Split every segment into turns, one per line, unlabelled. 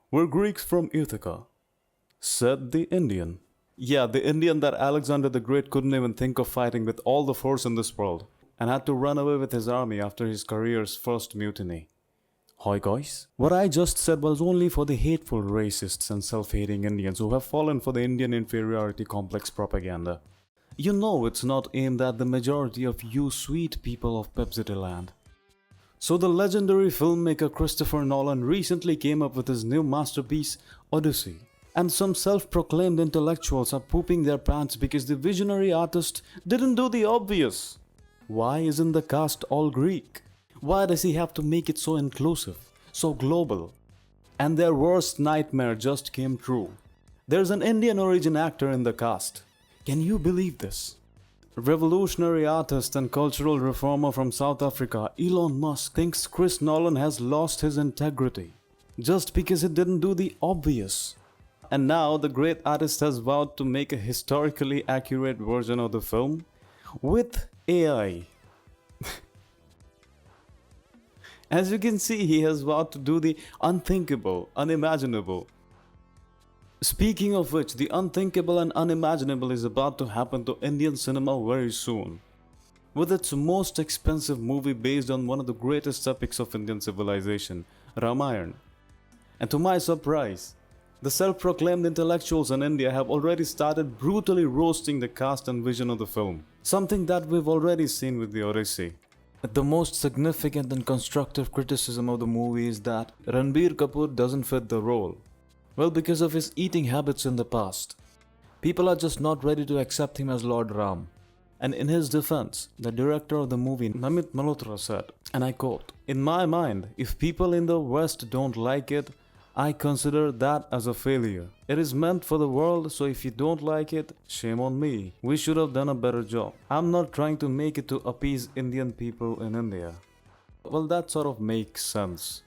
We're Greeks from Ithaca, said the Indian. Yeah, the Indian that Alexander the Great couldn't even think of fighting with all the force in this world, and had to run away with his army after his career's first mutiny. Hi guys. What I just said was only for the hateful racists and self-hating Indians who have fallen for the Indian inferiority complex propaganda. You know it's not aimed at the majority of you sweet people of Pepsi land. So the legendary filmmaker Christopher Nolan recently came up with his new masterpiece, Odyssey. And some self-proclaimed intellectuals are pooping their pants because the visionary artist didn't do the obvious. Why isn't the cast all Greek? Why does he have to make it so inclusive, so global? And their worst nightmare just came true. There's an Indian origin actor in the cast. Can you believe this? Revolutionary artist and cultural reformer from South Africa, Elon Musk, thinks Chris Nolan has lost his integrity just because he didn't do the obvious. And now the great artist has vowed to make a historically accurate version of the film with AI. As you can see, he has vowed to do the unthinkable, unimaginable. Speaking of which, the unthinkable and unimaginable is about to happen to Indian cinema very soon, with its most expensive movie based on one of the greatest epics of Indian civilization, Ramayana. And to my surprise, the self-proclaimed intellectuals in India have already started brutally roasting the cast and vision of the film, something that we've already seen with The Odyssey. The most significant and constructive criticism of the movie is that Ranbir Kapoor doesn't fit the role. Well, because of his eating habits in the past. People are just not ready to accept him as Lord Ram. And in his defense, the director of the movie, Namit Malhotra, said, and I quote, "In my mind, if people in the West don't like it, I consider that as a failure. It is meant for the world, so if you don't like it, shame on me. We should have done a better job. I'm not trying to make it to appease Indian people in India." Well, that sort of makes sense.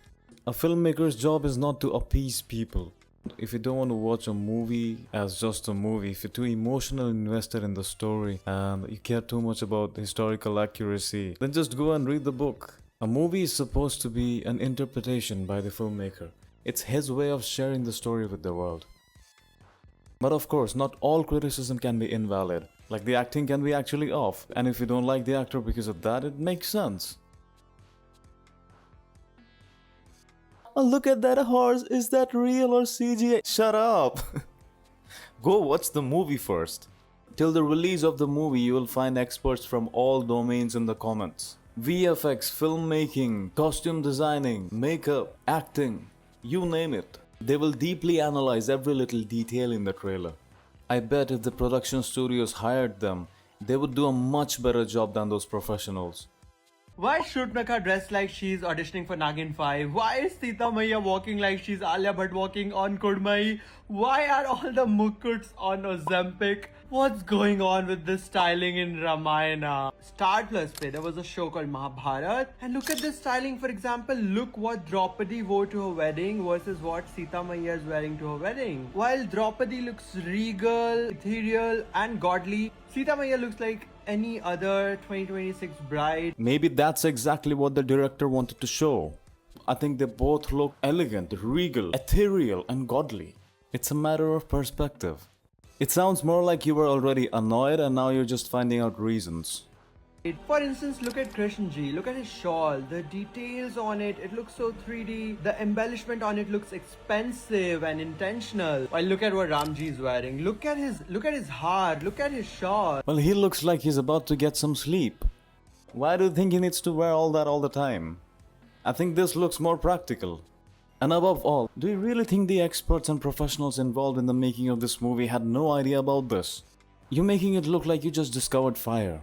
A filmmaker's job is not to appease people. If you don't want to watch a movie as just a movie, if you're too emotionally invested in the story and you care too much about historical accuracy, then just go and read the book. A movie is supposed to be an interpretation by the filmmaker. It's his way of sharing the story with the world. But of course, not all criticism can be invalid. Like the acting can be actually off, and if you don't like the actor because of that, it makes sense. Oh, look at that horse, is that real or CGI? Shut up! Go watch the movie first. Till the release of the movie, you will find experts from all domains in the comments. VFX, filmmaking, costume designing, makeup, acting, you name it. They will deeply analyze every little detail in the trailer. I bet if the production studios hired them, they would do a much better job than those professionals.
Why is Shurpnakha dressed like she's auditioning for Nagin 5? Why is Sita Maiya walking like she's Alia Bhatt walking on Kudmai? Why are all the Mukuts on Ozempic? What's going on with this styling in Ramayana? Star Plus pe, there was a show called Mahabharat. And look at this styling, for example. Look what Draupadi wore to her wedding versus what Sita Maiya is wearing to her wedding. While Draupadi looks regal, ethereal and godly, Sita Maiya looks like any other 2026 bride.
Maybe that's exactly what the director wanted to show. I think they both look elegant, regal, ethereal and godly. It's a matter of perspective. It sounds more like you were already annoyed and now you're just finding out reasons.
For instance, look at Krishan ji, look at his shawl, the details on it, it looks so 3D. The embellishment on it looks expensive and intentional. While look at what Ramji is wearing, look at his hair, look at his shawl.
Well, he looks like he's about to get some sleep. Why do you think he needs to wear all that all the time? I think this looks more practical. And above all, do you really think the experts and professionals involved in the making of this movie had no idea about this? You're making it look like you just discovered fire.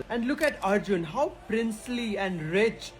And look at Arjun, how princely and rich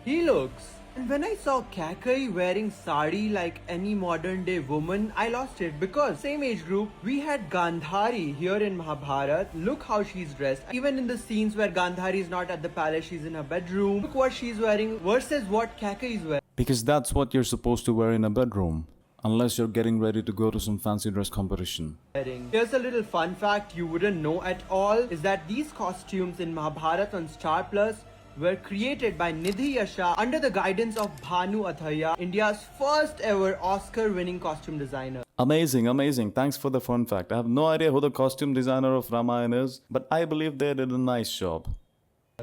he looks. And when I saw Kakai wearing sari like any modern day woman, I lost it because same age group, we had Gandhari here in Mahabharat. Look how she's dressed. Even in the scenes where Gandhari is not at the palace, she's in her bedroom. Look what she's wearing versus what Kakai is wearing.
Because that's what you're supposed to wear in a bedroom. Unless you're getting ready to go to some fancy dress competition.
Here's a little fun fact you wouldn't know at all is that these costumes in Mahabharat on Star Plus were created by Nidhi Yasha under the guidance of Bhanu Athaya, India's first ever Oscar-winning costume designer.
Amazing, amazing. Thanks for the fun fact. I have no idea who the costume designer of Ramayana is, but I believe they did a nice job.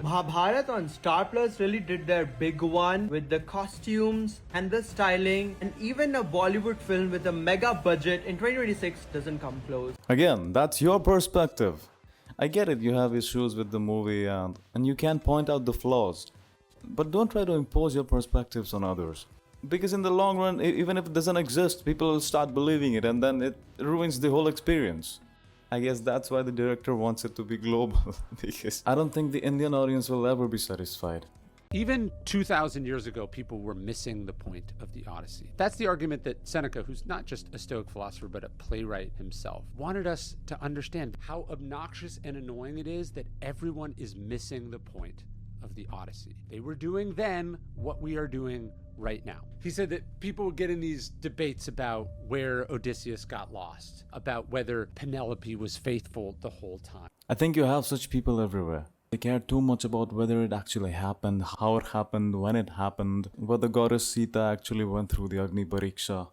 Mahabharat on Star Plus really did their big one with the costumes and the styling, and even a Bollywood film with a mega budget in 2026 doesn't come close.
Again, that's your perspective. I get it, you have issues with the movie and you can point out the flaws. But don't try to impose your perspectives on others. Because in the long run, even if it doesn't exist, people will start believing it and then it ruins the whole experience. I guess that's why the director wants it to be global. Because I don't think the Indian audience will ever be satisfied.
Even 2,000 years ago, people were missing the point of the Odyssey. That's the argument that Seneca, who's not just a Stoic philosopher, but a playwright himself, wanted us to understand how obnoxious and annoying it is that everyone is missing the point of the Odyssey. They were doing then what we are doing right now. He said that people would get in these debates about where Odysseus got lost, about whether Penelope was faithful the whole time.
I think you have such people everywhere. They care too much about whether it actually happened, how it happened, when it happened, whether goddess Sita actually went through the Agni Pariksha.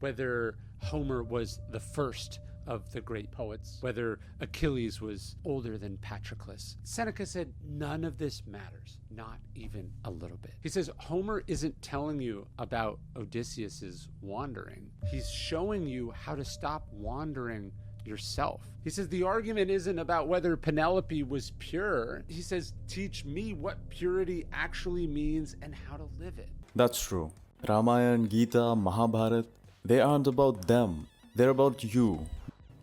Whether Homer was the first of the great poets, whether Achilles was older than Patroclus. Seneca said none of this matters, not even a little bit. He says Homer isn't telling you about Odysseus's wandering. He's showing you how to stop wandering yourself. He says the argument isn't about whether Penelope was pure. He says, teach me what purity actually means and how to live it.
That's true. Ramayana, Gita, Mahabharata, they aren't about them. They're about you.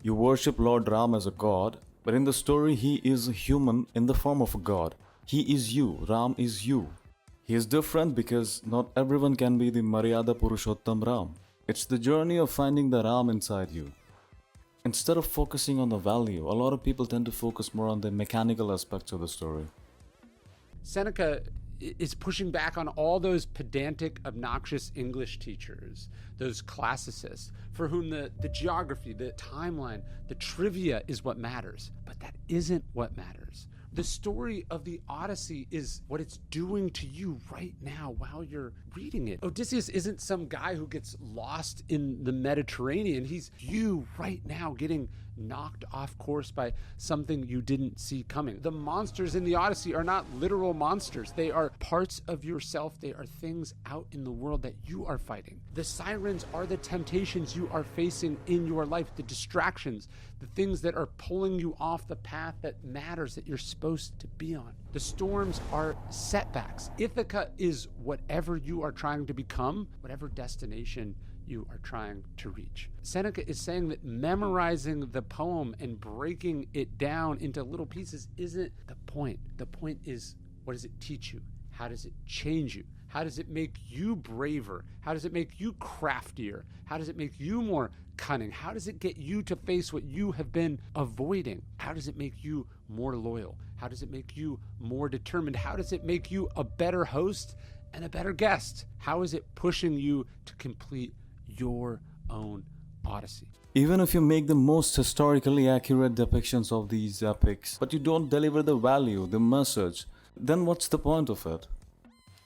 You worship Lord Ram as a god, but in the story he is a human in the form of a god. He is you. Ram is you. He is different because not everyone can be the Maryada Purushottam Ram. It's the journey of finding the Ram inside you. Instead of focusing on the value, a lot of people tend to focus more on the mechanical aspects of the story.
Seneca is pushing back on all those pedantic, obnoxious English teachers, those classicists, for whom the geography, the timeline, the trivia is what matters. But that isn't what matters. The story of the Odyssey is what it's doing to you right now while you're reading it. Odysseus isn't some guy who gets lost in the Mediterranean. He's you right now getting knocked off course by something you didn't see coming. The monsters in the Odyssey are not literal monsters. They are parts of yourself. They are things out in the world that you are fighting. The sirens are the temptations you are facing in your life, the distractions, the things that are pulling you off the path that matters, that you're supposed to be on. The storms are setbacks. Ithaca is whatever you are trying to become, whatever destination you are trying to reach. Seneca is saying that memorizing the poem and breaking it down into little pieces isn't the point. The point is, what does it teach you? How does it change you? How does it make you braver? How does it make you craftier? How does it make you more cunning? How does it get you to face what you have been avoiding? How does it make you more loyal? How does it make you more determined? How does it make you a better host and a better guest? How is it pushing you to complete your own Odyssey?
Even if you make the most historically accurate depictions of these epics, but you don't deliver the value, the message, then what's the point of it?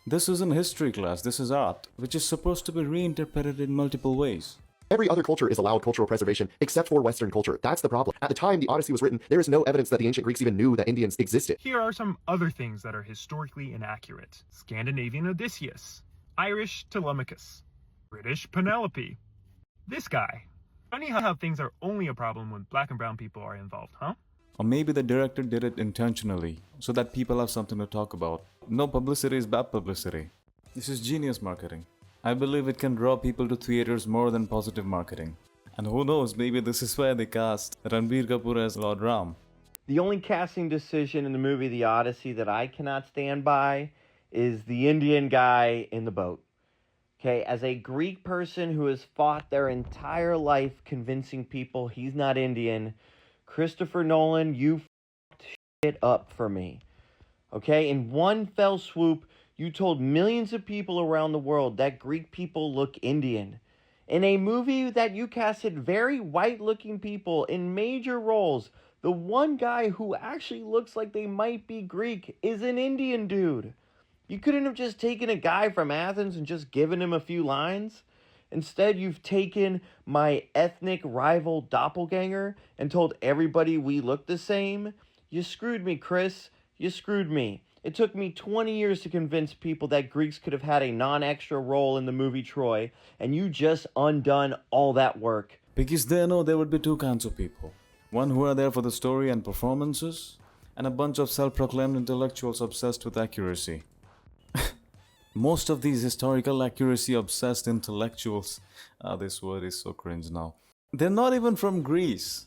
This isn't history class, this is art, which is supposed to be reinterpreted in multiple ways.
Every other culture is allowed cultural preservation except for Western culture. That's the problem. At the time the Odyssey was written, there is no evidence that the ancient Greeks even knew that Indians existed.
Here are some other things that are historically inaccurate. Scandinavian Odysseus, Irish Telemachus, British Penelope. This guy. Funny how things are only a problem when black and brown people are involved, huh?
Or maybe the director did it intentionally, so that people have something to talk about. No publicity is bad publicity. This is genius marketing. I believe it can draw people to theaters more than positive marketing. And who knows, maybe this is why they cast Ranbir Kapoor as Lord Ram.
The only casting decision in the movie The Odyssey that I cannot stand by is the Indian guy in the boat. Okay, as a Greek person who has fought their entire life convincing people he's not Indian, Christopher Nolan, you f***ed shit up for me. Okay, in one fell swoop, you told millions of people around the world that Greek people look Indian. In a movie that you casted very white-looking people in major roles, The one guy who actually looks like they might be Greek is an Indian dude. You couldn't have just taken a guy from Athens and just given him a few lines. Instead, you've taken my ethnic rival doppelganger and told everybody we look the same. You screwed me, Chris. You screwed me. It took me 20 years to convince people that Greeks could have had a non-extra role in the movie Troy, and you just undone all that work.
Because they know there would be two kinds of people. One who are there for the story and performances, and a bunch of self-proclaimed intellectuals obsessed with accuracy. Most of these historical accuracy-obsessed intellectuals, this word is so cringe now, they're not even from Greece.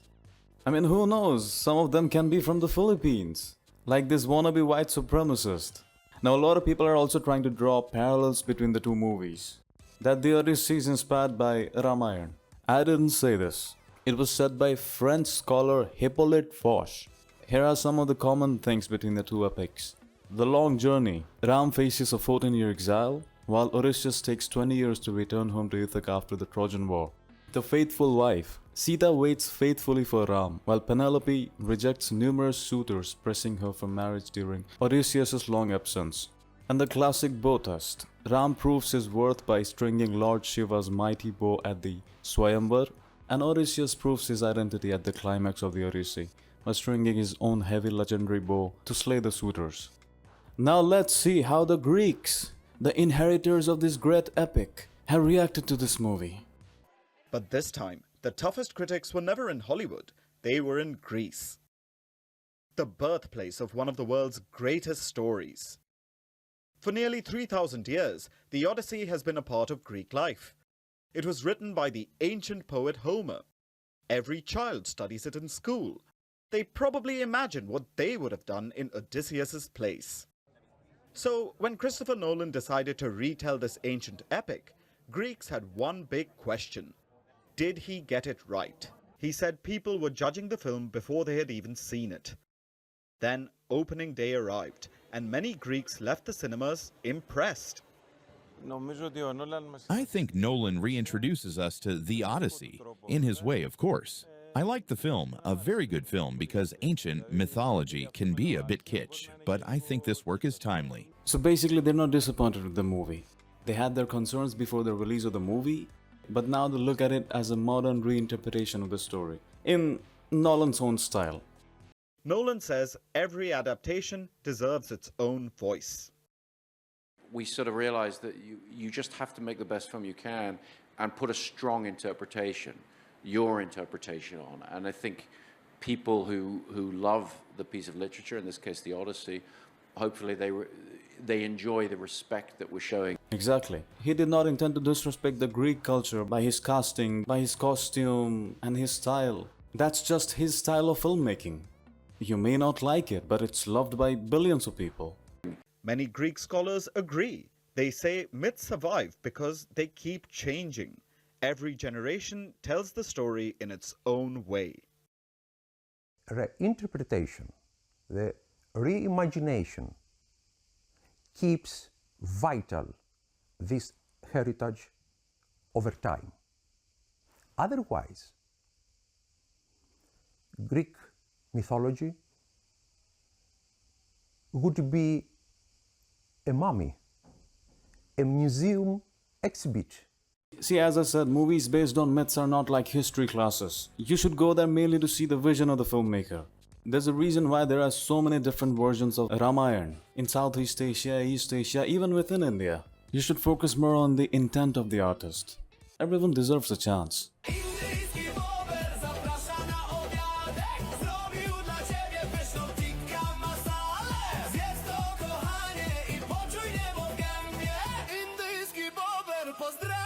I mean, who knows, some of them can be from the Philippines, like this wannabe white supremacist. Now, a lot of people are also trying to draw parallels between the two movies. That the Odyssey is inspired by Ramayana. I didn't say this. It was said by French scholar Hippolyte Foch. Here are some of the common things between the two epics. The long journey. Ram faces a 14-year exile, while Odysseus takes 20 years to return home to Ithaca after the Trojan War. The faithful wife. Sita waits faithfully for Ram, while Penelope rejects numerous suitors pressing her for marriage during Odysseus' long absence. And the classic bow test. Ram proves his worth by stringing Lord Shiva's mighty bow at the Swayamvar, and Odysseus proves his identity at the climax of the Odyssey by stringing his own heavy legendary bow to slay the suitors. Now let's see how the Greeks, the inheritors of this great epic, have reacted to this movie.
But this time, the toughest critics were never in Hollywood, they were in Greece. The birthplace of one of the world's greatest stories. For nearly 3,000 years, the Odyssey has been a part of Greek life. It was written by the ancient poet Homer. Every child studies it in school. They probably imagine what they would have done in Odysseus' place. So, when Christopher Nolan decided to retell this ancient epic, Greeks had one big question. Did he get it right? He said people were judging the film before they had even seen it. Then, opening day arrived, and many Greeks left the cinemas impressed.
I think Nolan reintroduces us to The Odyssey, in his way, of course. I like the film, a very good film, because ancient mythology can be a bit kitsch, but I think this work is timely.
So basically they're not disappointed with the movie. They had their concerns before the release of the movie, but now they look at it as a modern reinterpretation of the story, in Nolan's own style.
Nolan says every adaptation deserves its own voice.
We sort of realized that you just have to make the best film you can and put a strong interpretation, your interpretation on. And I think people who love the piece of literature, in this case the Odyssey, hopefully they enjoy the respect that we're showing.
Exactly. He did not intend to disrespect the Greek culture by his casting, by his costume and his style. That's just his style of filmmaking. You may not like it, but it's loved by billions of people.
Many Greek scholars agree. They say myths survive because they keep changing. Every generation tells the story in its own way.
Reinterpretation, the reimagination, keeps vital this heritage over time. Otherwise, Greek mythology would be a mummy, a museum exhibit.
See, as I said, movies based on myths are not like history classes. You should go there mainly to see the vision of the filmmaker. There's a reason why there are so many different versions of Ramayana in Southeast Asia, East Asia, even within India. You should focus more on the intent of the artist. Everyone deserves a chance.
Pozdrowienia!